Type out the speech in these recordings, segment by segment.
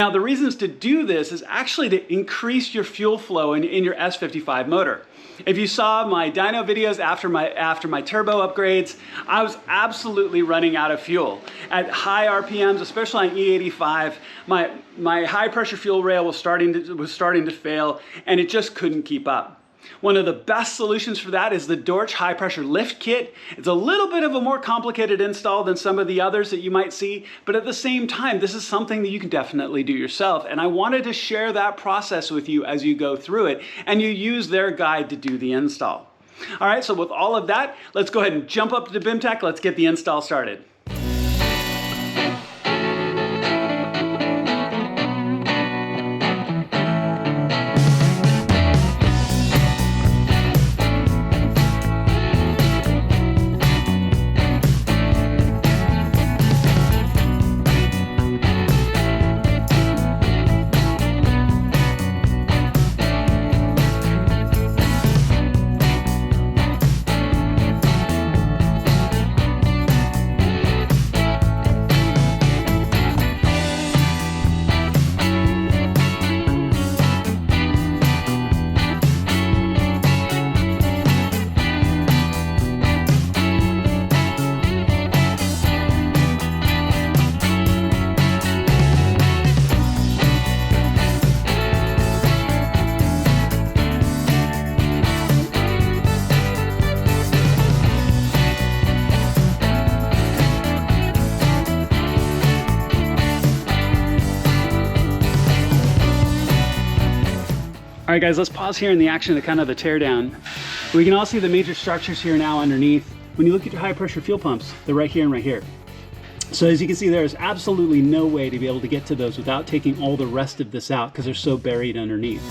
Now the reasons to do this is actually to increase your fuel flow in your S55 motor. If you saw my dyno videos after my turbo upgrades, I was absolutely running out of fuel. At high RPMs, especially on E85, my high pressure fuel rail was starting to fail, and it just couldn't keep up. One of the best solutions for that is the Deatsch high pressure lift kit. It's a little bit of a more complicated install than some of the others that you might see, but at the same time, this is something that you can definitely do yourself. And I wanted to share that process with you as you go through it and you use their guide to do the install. All right, so with all of that, let's go ahead and jump up to BIMTech. Let's get the install started. All right guys, let's pause here in the action of kind of the teardown. We can all see the major structures here now underneath. When you look at your high pressure fuel pumps, they're right here and right here. So as you can see, there's absolutely no way to be able to get to those without taking all the rest of this out because they're so buried underneath.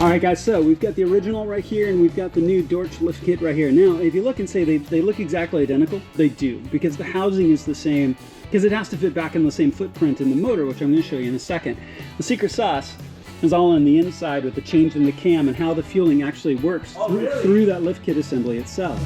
All right guys, so we've got the original right here and we've got the new Deatsch lift kit right here. Now, if you look and say they look exactly identical, they do, because the housing is the same, because it has to fit back in the same footprint in the motor, which I'm going to show you in a second. The secret sauce is all on the inside with the change in the cam and how the fueling actually works through that lift kit assembly itself.